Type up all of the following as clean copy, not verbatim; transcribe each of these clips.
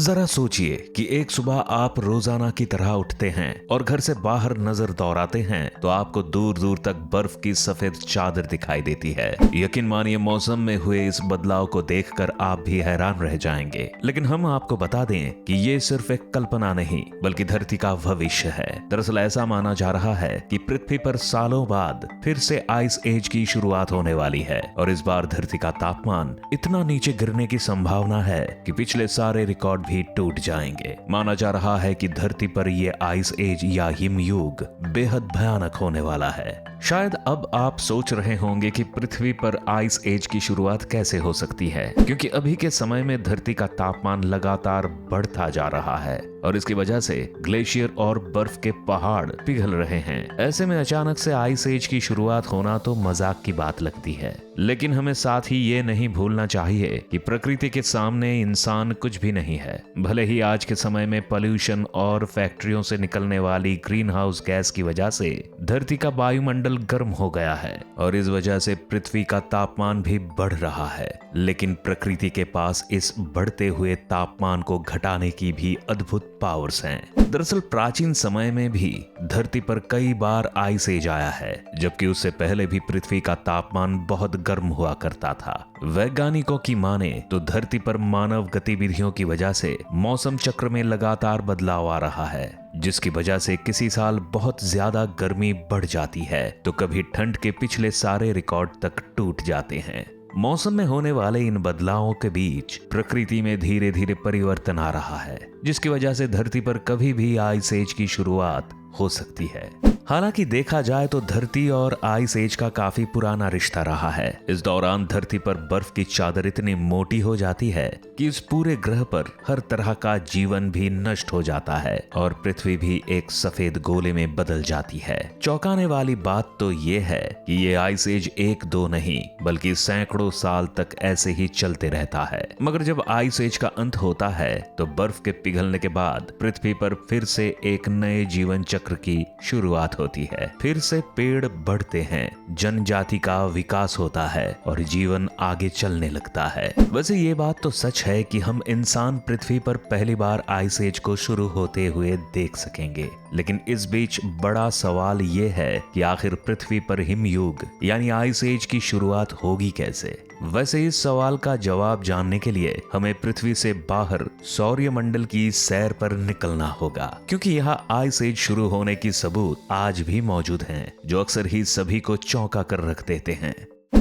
जरा सोचिए कि एक सुबह आप रोजाना की तरह उठते हैं और घर से बाहर नजर दौड़ाते हैं तो आपको दूर दूर तक बर्फ की सफेद चादर दिखाई देती है। यकीन मानिए, मौसम में हुए इस बदलाव को देखकर आप भी हैरान रह जाएंगे। लेकिन हम आपको बता दें कि ये सिर्फ एक कल्पना नहीं बल्कि धरती का भविष्य है। दरअसल ऐसा माना जा रहा है कि पृथ्वी पर सालों बाद फिर से आइस एज की शुरुआत होने वाली है और इस बार धरती का तापमान इतना नीचे गिरने की संभावना है कि पिछले सारे रिकॉर्ड भी टूट जाएंगे। माना जा रहा है कि धरती पर ये आइस एज या हिमयुग बेहद भयानक होने वाला है। शायद अब आप सोच रहे होंगे कि पृथ्वी पर आइस एज की शुरुआत कैसे हो सकती है, क्योंकि अभी के समय में धरती का तापमान लगातार बढ़ता जा रहा है और इसकी वजह से ग्लेशियर और बर्फ के पहाड़ पिघल रहे हैं। ऐसे में अचानक से आइस एज की शुरुआत होना तो मजाक की बात लगती है, लेकिन हमें साथ ही ये नहीं भूलना चाहिए कि प्रकृति के सामने इंसान कुछ भी नहीं है। भले ही आज के समय में पॉल्यूशन और फैक्ट्रियों से निकलने वाली ग्रीन हाउस गैस की वजह से धरती का वायुमंडल गर्म हो गया है और इस वजह से पृथ्वी का तापमान भी बढ़ रहा है, लेकिन प्रकृति के पास इस बढ़ते हुए तापमान को घटाने की भी अद्भुत पावर्स हैं। दरअसल प्राचीन समय में भी धरती पर कई बार आइस एज आया है, जबकि उससे पहले भी पृथ्वी का तापमान बहुत गर्म हुआ करता था। वैज्ञानिकों की माने तो धरती पर मानव गतिविधियों की वजह से मौसम चक्र में लगातार बदलाव आ रहा है, जिसकी वजह से किसी साल बहुत ज्यादा गर्मी बढ़ जाती है तो कभी ठंड के पिछले सारे रिकॉर्ड तक टूट जाते हैं। मौसम में होने वाले इन बदलावों के बीच प्रकृति में धीरे धीरे परिवर्तन आ रहा है, जिसकी वजह से धरती पर कभी भी आइस एज की शुरुआत हो सकती है। हालांकि देखा जाए तो धरती और आइस एज का काफी पुराना रिश्ता रहा है। इस दौरान धरती पर बर्फ की चादर इतनी मोटी हो जाती है कि इस पूरे ग्रह पर हर तरह का जीवन भी नष्ट हो जाता है और पृथ्वी भी एक सफेद गोले में बदल जाती है। चौंकाने वाली बात तो ये है कि ये आइस एज एक दो नहीं बल्कि सैकड़ों साल तक ऐसे ही चलते रहता है। मगर जब आइस एज का अंत होता है तो बर्फ के पिघलने के बाद पृथ्वी पर फिर से एक नए जीवन चक्र की शुरुआत होती है। फिर से पेड़ बढ़ते हैं, जनजाति का विकास होता है और जीवन आगे चलने लगता है। वैसे ये बात तो सच है कि हम इंसान पृथ्वी पर पहली बार आइस एज को शुरू होते हुए देख सकेंगे, लेकिन इस बीच बड़ा सवाल ये है कि आखिर पृथ्वी पर हिमयुग यानी आइस एज की शुरुआत होगी कैसे। वैसे इस सवाल का जवाब जानने के लिए हमें पृथ्वी से बाहर सौरमंडल की सैर पर निकलना होगा, क्योंकि यहाँ आइस एज शुरू होने की सबूत आज भी मौजूद हैं, जो अक्सर ही सभी को चौंका कर रख देते हैं।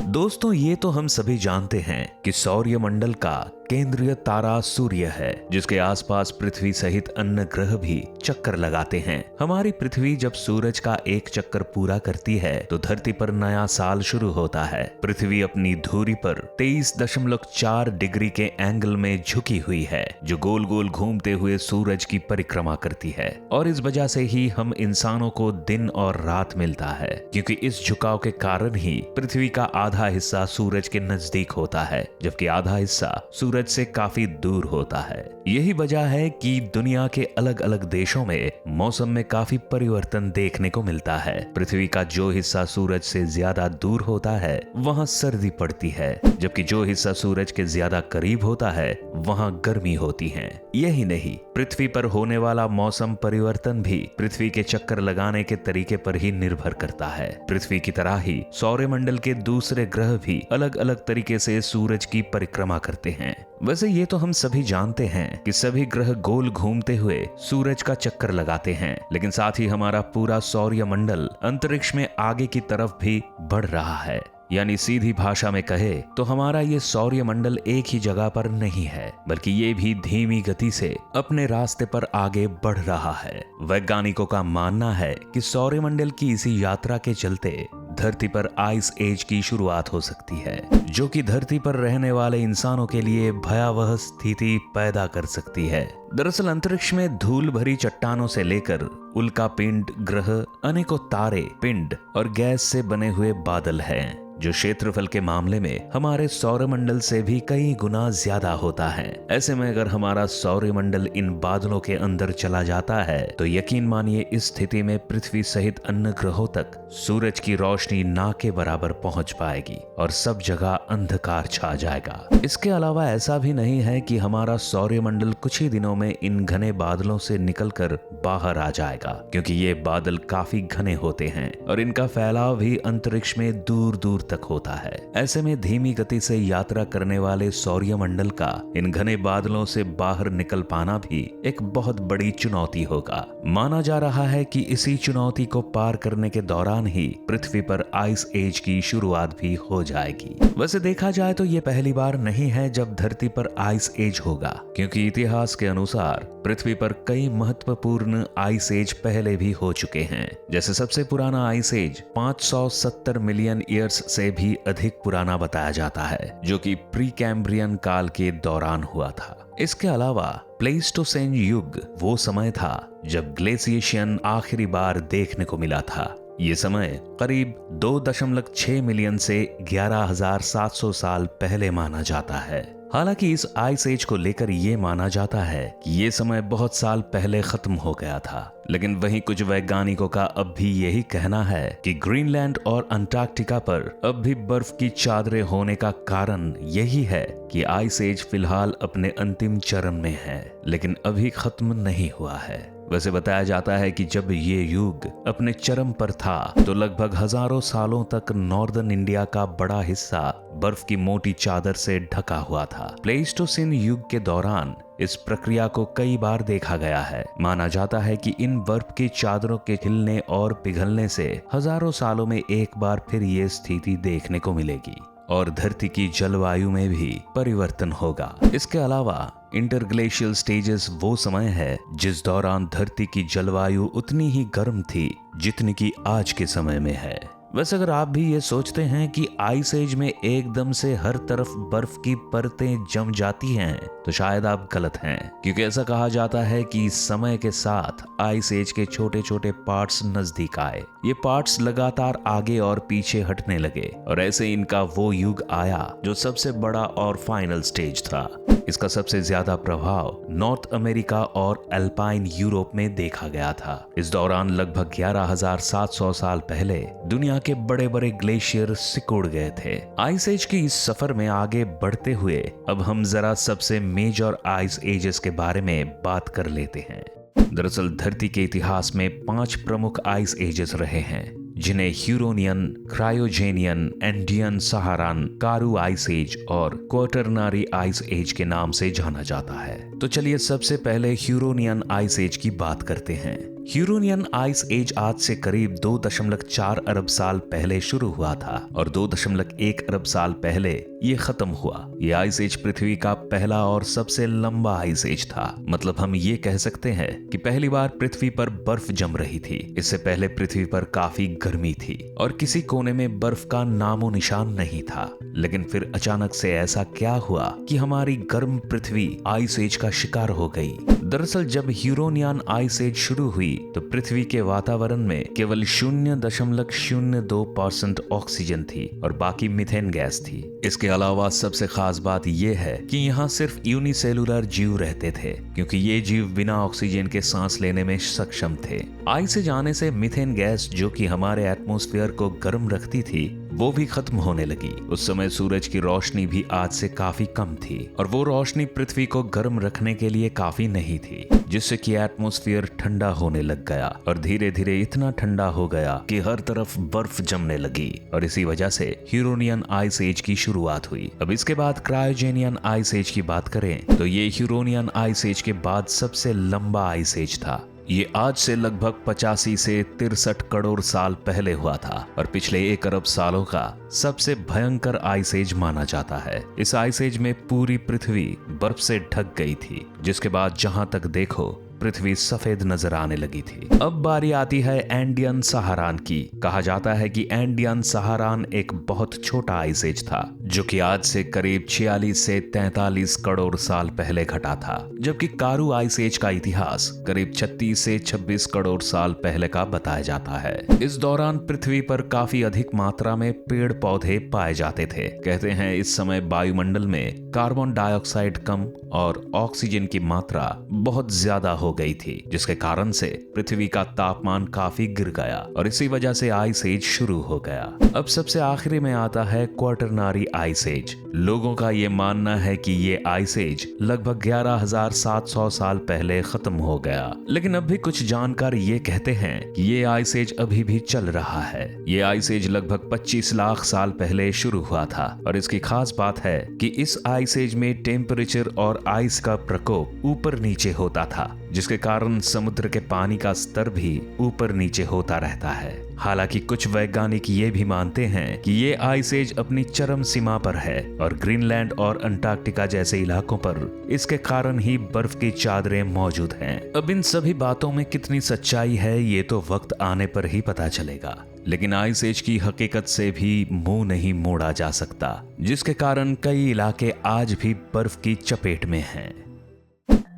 दोस्तों, ये तो हम सभी जानते हैं कि सौरमंडल का केंद्रीय तारा सूर्य है, जिसके आसपास पृथ्वी सहित अन्य ग्रह भी चक्कर लगाते हैं। हमारी पृथ्वी जब सूरज का एक चक्कर पूरा करती है तो धरती पर नया साल शुरू होता है। पृथ्वी अपनी धुरी पर 23.4 डिग्री के एंगल में झुकी हुई है, जो गोल गोल घूमते हुए सूरज की परिक्रमा करती है और इस वजह से ही हम इंसानों को दिन और रात मिलता है, क्योंकि इस झुकाव के कारण ही पृथ्वी का आधा हिस्सा सूरज के नजदीक होता है जबकि आधा हिस्सा सूरज से काफी दूर होता है। यही वजह है कि दुनिया के अलग अलग देशों में मौसम में काफी परिवर्तन देखने को मिलता है। पृथ्वी का जो हिस्सा सूरज से ज्यादा दूर होता है वहां सर्दी पड़ती है, जबकि जो हिस्सा सूरज के ज्यादा करीब होता है वहां गर्मी होती है। यही नहीं, पृथ्वी पर होने वाला मौसम परिवर्तन भी पृथ्वी के चक्कर लगाने के तरीके पर ही निर्भर करता है। पृथ्वी की तरह ही सौरमंडल के दूसरे ग्रह भी अलग अलग तरीके से सूरज की परिक्रमा करते हैं। वैसे ये तो हम सभी जानते हैं कि सभी ग्रह गोल घूमते हुए सूरज का चक्कर लगाते हैं, लेकिन साथ ही हमारा पूरा सौरमंडल अंतरिक्ष में आगे की तरफ भी बढ़ रहा है। यानी सीधी भाषा में कहे तो हमारा ये सौरमंडल एक ही जगह पर नहीं है, बल्कि ये भी धीमी गति से अपने रास्ते पर आगे बढ़ रहा है। वैज्ञानिकों का मानना है कि सौरमंडल की इसी यात्रा के चलते धरती पर आइस एज की शुरुआत हो सकती है, जो कि धरती पर रहने वाले इंसानों के लिए भयावह स्थिति पैदा कर सकती है। दरअसल अंतरिक्ष में धूल भरी चट्टानों से लेकर उल्का पिंड, ग्रह, अनेकों तारे, पिंड और गैस से बने हुए बादल हैं, जो क्षेत्रफल के मामले में हमारे सौरमंडल से भी कई गुना ज्यादा होता है। ऐसे में अगर हमारा सौरमंडल इन बादलों के अंदर चला जाता है तो यकीन मानिए इस स्थिति में पृथ्वी सहित अन्य ग्रहों तक सूरज की रोशनी ना के बराबर पहुंच पाएगी और सब जगह अंधकार छा जाएगा। इसके अलावा ऐसा भी नहीं है कि हमारा सौरमंडल कुछ ही दिनों में इन घने बादलों से निकलकर बाहर आ जाएगा, क्योंकि ये बादल काफी घने होते हैं और इनका फैलाव भी अंतरिक्ष में दूर दूर तक होता है। ऐसे में धीमी गति से यात्रा करने वाले सौरमंडल का इन घने बादलों से बाहर निकल पाना भी एक बहुत बड़ी चुनौती होगा। माना जा रहा है कि इसी चुनौती को पार करने के दौरान ही पृथ्वी पर आइस एज की शुरुआत भी हो जाएगी। वैसे देखा जाए तो ये पहली बार नहीं है जब धरती पर आइस एज होगा, क्योंकि इतिहास के अनुसार पृथ्वी पर कई महत्वपूर्ण आइस एज पहले भी हो चुके हैं। जैसे सबसे पुराना आइस एज 570 मिलियन ईयर्स से भी अधिक पुराना बताया जाता है, जो कि प्री कैम्ब्रियन काल के दौरान हुआ था। इसके अलावा प्लेइस्टोसेन युग वो समय था जब ग्लेशियन आखिरी बार देखने को मिला था। ये समय करीब 2.6 मिलियन से 11,700 साल पहले माना जाता है। हालांकि इस आइस एज को लेकर ये माना जाता है कि ये समय बहुत साल पहले खत्म हो गया था, लेकिन वहीं कुछ वैज्ञानिकों का अब भी यही कहना है कि ग्रीनलैंड और अंटार्कटिका पर अब भी बर्फ की चादरें होने का कारण यही है कि आइस एज फिलहाल अपने अंतिम चरण में है, लेकिन अभी खत्म नहीं हुआ है। वैसे बताया जाता है कि जब ये युग अपने चरम पर था तो लगभग हजारों सालों तक नॉर्दर्न इंडिया का बड़ा हिस्सा बर्फ की मोटी चादर से ढका हुआ था। प्लेइस्टोसिन युग के दौरान इस प्रक्रिया को कई बार देखा गया है। माना जाता है कि इन बर्फ की चादरों के हिलने और पिघलने से हजारों सालों में एक बार फिर ये स्थिति देखने को मिलेगी और धरती की जलवायु में भी परिवर्तन होगा। इसके अलावा इंटरग्लेशियल स्टेजेस वो समय है जिस दौरान धरती की जलवायु उतनी ही गर्म थी जितनी कि आज के समय में है। वैसे अगर आप भी ये सोचते हैं कि आइस एज में एकदम से हर तरफ बर्फ की परतें जम जाती हैं, तो शायद आप गलत हैं, क्योंकि ऐसा कहा जाता है कि समय के साथ आइस एज के छोटे छोटे पार्ट्स नजदीक आए। ये पार्ट्स लगातार आगे और पीछे हटने लगे और ऐसे इनका वो युग आया जो सबसे बड़ा और फाइनल स्टेज था। इसका सबसे ज्यादा प्रभाव नॉर्थ अमेरिका और अल्पाइन यूरोप में देखा गया था। इस दौरान लगभग 11,700 साल पहले दुनिया के बड़े बड़े ग्लेशियर सिकुड़ गए थे। आइस एज के इस सफर में आगे बढ़ते हुए अब हम जरा सबसे मेजर आइस एजेस के बारे में बात कर लेते हैं। दरअसल धरती के इतिहास में 5 प्रमुख आइस एजेस रहे हैं, जिन्हें ह्यूरोनियन, क्रायोजेनियन, एंडियन सहारान, कारू आइस एज और क्वाटरनरी आइस एज के नाम से जाना जाता है। तो चलिए सबसे पहले ह्यूरोनियन आइस एज की बात करते हैं। ह्यूरोनियन आइस एज आज से करीब 2.4 अरब साल पहले शुरू हुआ था और 2.1 अरब साल पहले ये खत्म हुआ। ये आइस एज पृथ्वी का पहला और सबसे लंबा आइस एज था। मतलब हम ये कह सकते हैं कि पहली बार पृथ्वी पर बर्फ जम रही थी। इससे पहले पृथ्वी पर काफी गर्मी थी और किसी कोने में बर्फ का नामो निशान नहीं था। लेकिन फिर अचानक से ऐसा क्या हुआ कि हमारी गर्म पृथ्वी आइस एज का शिकार हो गई। दरअसल जब ह्यूरोनियन आइस एज शुरू हुई तो पृथ्वी के वातावरण में केवल 0.02% ऑक्सीजन थी और बाकी मीथेन गैस थी। इसके अलावा सबसे खास बात यह है कि यहाँ सिर्फ यूनिसेलुलर जीव रहते थे, क्योंकि ये जीव बिना ऑक्सीजन के सांस लेने में सक्षम थे। आइस एज आने से मीथेन गैस, जो कि हमारे एटमॉस्फेयर को गर्म रखती थी, वो भी खत्म होने लगी। उस समय सूरज की रोशनी भी आज से काफी कम थी और वो रोशनी पृथ्वी को गर्म रखने के लिए काफी नहीं थी, जिससे कि एटमॉस्फेयर ठंडा होने लग गया और धीरे धीरे इतना ठंडा हो गया कि हर तरफ बर्फ जमने लगी और इसी वजह से ह्यूरोनियन आइस एज की शुरुआत हुई। अब इसके बाद क्रायोजेनियन आइस एज की बात करें तो ये ह्यूरोनियन आइस एज के बाद सबसे लंबा आइस एज था। ये आज से लगभग 85 से 63 करोड़ साल पहले हुआ था और पिछले 1 अरब सालों का सबसे भयंकर आइस एज माना जाता है। इस आइस एज में पूरी पृथ्वी बर्फ से ढक गई थी, जिसके बाद जहां तक देखो पृथ्वी सफेद नजर आने लगी थी। अब बारी आती है एंडियन सहारान की। कहा जाता है कि एंडियन सहारान एक बहुत छोटा आइस एज था जो कि आज से करीब 46 से 43 करोड़ साल पहले घटा था, जबकि कारू आइस एज का इतिहास करीब 36 से 26 करोड़ साल पहले का बताया जाता है। इस दौरान पृथ्वी पर काफी अधिक मात्रा में पेड़ पौधे पाए जाते थे। कहते हैं इस समय वायुमंडल में कार्बन डाइऑक्साइड कम और ऑक्सीजन की मात्रा बहुत ज्यादा हो गई थी, जिसके कारण से पृथ्वी का तापमान काफी गिर गया और इसी वजह से आइस एज शुरू हो गया। अब सबसे आखिरी में आता है क्वाटरनरी आइस एज। लोगों का ये मानना है कि ये आइस एज लगभग 11,700 साल पहले खत्म हो गया, लेकिन अब भी कुछ जानकार ये कहते हैं कि ये आइस एज अभी भी चल रहा है। ये आइस एज लगभग 25 लाख साल पहले शुरू हुआ था और इसकी खास बात है कि इस आइस एज में टेम्परेचर और आइस का प्रकोप ऊपर नीचे होता था, जिसके कारण समुद्र के पानी का स्तर भी ऊपर नीचे होता रहता है। हालांकि कुछ वैज्ञानिक ये भी मानते हैं कि ये आइस एज अपनी चरम सीमा पर है और ग्रीनलैंड और अंटार्कटिका जैसे इलाकों पर इसके कारण ही बर्फ की चादरें मौजूद हैं। अब इन सभी बातों में कितनी सच्चाई है ये तो वक्त आने पर ही पता चलेगा, लेकिन आइस एज की हकीकत से भी मुंह नहीं मोड़ा जा सकता, जिसके कारण कई इलाके आज भी बर्फ की चपेट में हैं।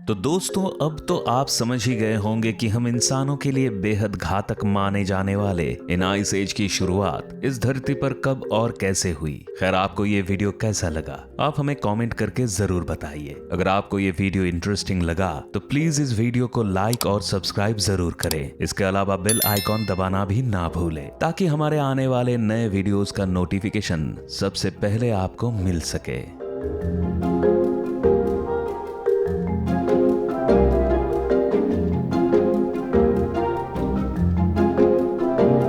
तो दोस्तों, अब तो आप समझ ही गए होंगे कि हम इंसानों के लिए बेहद घातक माने जाने वाले इन आइस एज की शुरुआत इस धरती पर कब और कैसे हुई। खैर, आपको ये वीडियो कैसा लगा आप हमें कमेंट करके जरूर बताइए। अगर आपको ये वीडियो इंटरेस्टिंग लगा तो प्लीज इस वीडियो को लाइक और सब्सक्राइब जरूर करें। इसके अलावा बेल आइकॉन दबाना भी ना भूलें ताकि हमारे आने वाले नए वीडियोस का नोटिफिकेशन सबसे पहले आपको मिल सके।